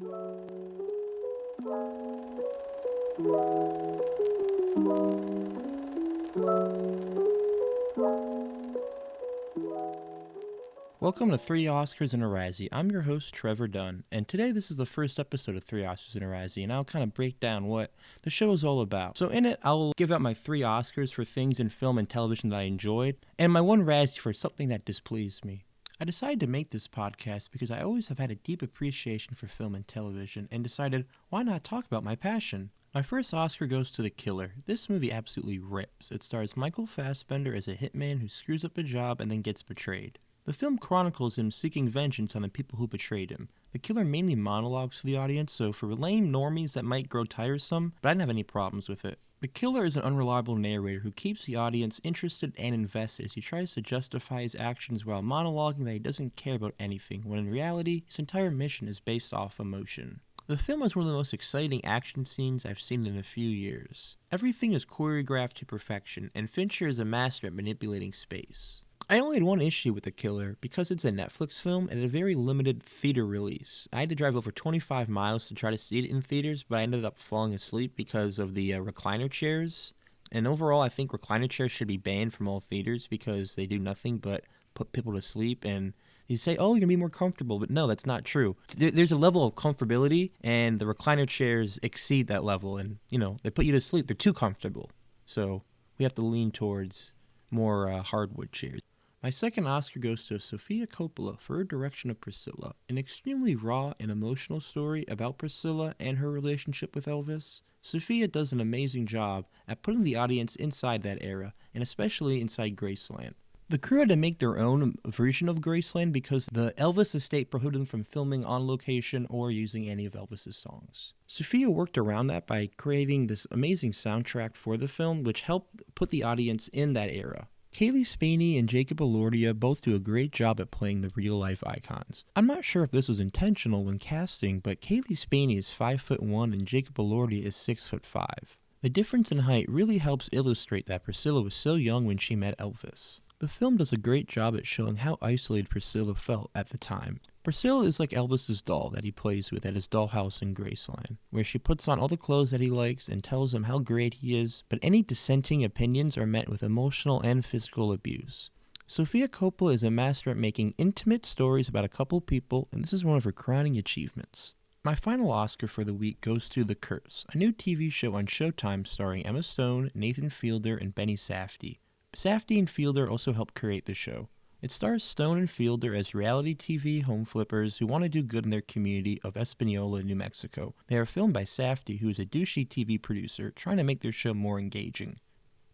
Welcome to 3 Oscars and a Razzie. I'm your host, Trevor Dunn, and today this is the first episode of 3 Oscars and a Razzie, and I'll kind of break down what the show is all about. So in it, I'll give out my 3 Oscars for things in film and television that I enjoyed, and my 1 Razzie for something that displeased me. I decided to make this podcast because I always have had a deep appreciation for film and television, and decided, why not talk about my passion? My first Oscar goes to The Killer. This movie absolutely rips. It stars Michael Fassbender as a hitman who screws up a job and then gets betrayed. The film chronicles him seeking vengeance on the people who betrayed him. The killer mainly monologues to the audience, so for lame normies that might grow tiresome, but I didn't have any problems with it. The killer is an unreliable narrator who keeps the audience interested and invested as he tries to justify his actions while monologuing that he doesn't care about anything, when in reality, his entire mission is based off emotion. The film has one of the most exciting action scenes I've seen in a few years. Everything is choreographed to perfection, and Fincher is a master at manipulating space. I only had one issue with The Killer. Because it's a Netflix film, it had a very limited theater release. I had to drive over 25 miles to try to see it in theaters, but I ended up falling asleep because of the recliner chairs. And overall, I think recliner chairs should be banned from all theaters because they do nothing but put people to sleep. And you say, oh, you're going to be more comfortable, but no, that's not true. There's a level of comfortability, and the recliner chairs exceed that level. And, they put you to sleep. They're too comfortable. So we have to lean towards more hardwood chairs. My second Oscar goes to Sofia Coppola for her direction of Priscilla, an extremely raw and emotional story about Priscilla and her relationship with Elvis. Sofia does an amazing job at putting the audience inside that era, and especially inside Graceland. The crew had to make their own version of Graceland because the Elvis estate prohibited them from filming on location or using any of Elvis's songs. Sofia worked around that by creating this amazing soundtrack for the film, which helped put the audience in that era. Kaylee Spaney and Jacob Elordia both do a great job at playing the real-life icons. I'm not sure if this was intentional when casting, but Kaylee Spaney is 5'1" and Jacob Elordia is 6'5". The difference in height really helps illustrate that Priscilla was so young when she met Elvis. The film does a great job at showing how isolated Priscilla felt at the time. Priscilla is like Elvis's doll that he plays with at his dollhouse in Graceland, where she puts on all the clothes that he likes and tells him how great he is, but any dissenting opinions are met with emotional and physical abuse. Sofia Coppola is a master at making intimate stories about a couple people, and this is one of her crowning achievements. My final Oscar for the week goes to The Curse, a new TV show on Showtime starring Emma Stone, Nathan Fielder, and Benny Safdie. Safdie and Fielder also helped create the show. It stars Stone and Fielder as reality TV home flippers who want to do good in their community of Espanola, New Mexico. They are filmed by Safdie, who is a douchey TV producer, trying to make their show more engaging.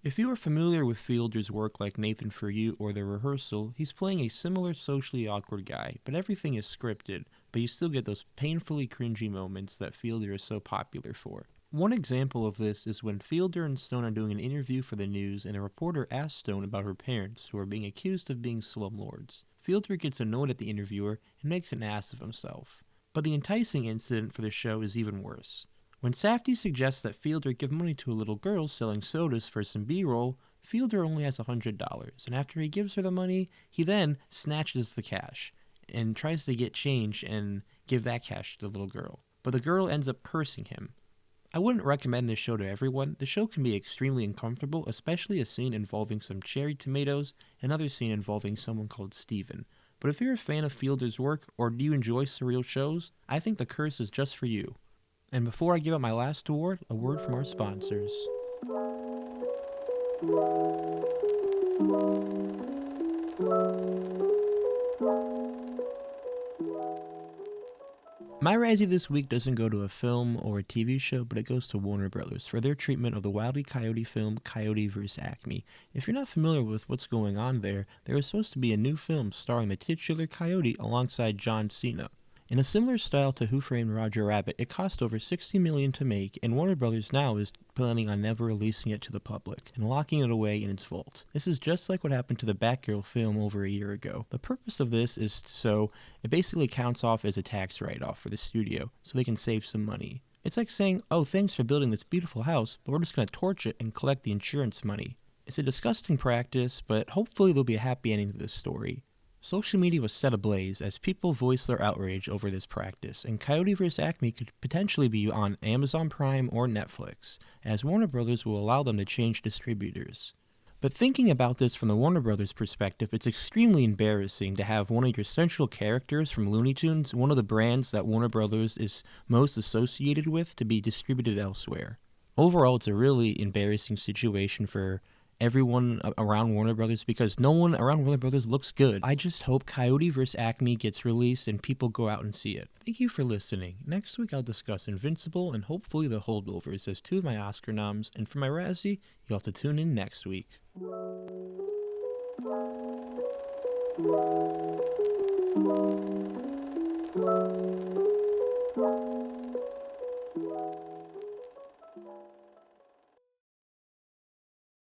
If you are familiar with Fielder's work like Nathan For You or The Rehearsal, he's playing a similar socially awkward guy, but everything is scripted, but you still get those painfully cringy moments that Fielder is so popular for. One example of this is when Fielder and Stone are doing an interview for the news and a reporter asks Stone about her parents, who are being accused of being slumlords. Fielder gets annoyed at the interviewer and makes an ass of himself. But the enticing incident for the show is even worse. When Safdie suggests that Fielder give money to a little girl selling sodas for some B-roll, Fielder only has $100, and after he gives her the money, he then snatches the cash and tries to get change and give that cash to the little girl. But the girl ends up cursing him. I wouldn't recommend this show to everyone. The show can be extremely uncomfortable, especially a scene involving some cherry tomatoes and another scene involving someone called Steven. But if you're a fan of Fielder's work, or do you enjoy surreal shows, I think The Curse is just for you. And before I give out my last award, a word from our sponsors. My Razzie this week doesn't go to a film or a TV show, but it goes to Warner Brothers for their treatment of the Wile E. Coyote film Coyote vs. Acme. If you're not familiar with what's going on there is supposed to be a new film starring the titular Coyote alongside John Cena. In a similar style to Who Framed Roger Rabbit, it cost over $60 million to make, and Warner Brothers now is planning on never releasing it to the public and locking it away in its vault. This is just like what happened to the Batgirl film over a year ago. The purpose of this is so it basically counts off as a tax write-off for the studio, so they can save some money. It's like saying, oh, thanks for building this beautiful house, but we're just going to torch it and collect the insurance money. It's a disgusting practice, but hopefully there'll be a happy ending to this story. Social media was set ablaze as people voiced their outrage over this practice, and Coyote vs. Acme could potentially be on Amazon Prime or Netflix, as Warner Brothers will allow them to change distributors. But thinking about this from the Warner Brothers perspective, it's extremely embarrassing to have one of your central characters from Looney Tunes, one of the brands that Warner Brothers is most associated with, to be distributed elsewhere. Overall, it's a really embarrassing situation for everyone around Warner Brothers because no one around Warner Brothers looks good. I just hope Coyote vs. Acme gets released and people go out and see it. Thank you for listening. Next week I'll discuss Invincible and hopefully The Holdovers as two of my Oscar noms, and for my Razzie, you'll have to tune in next week.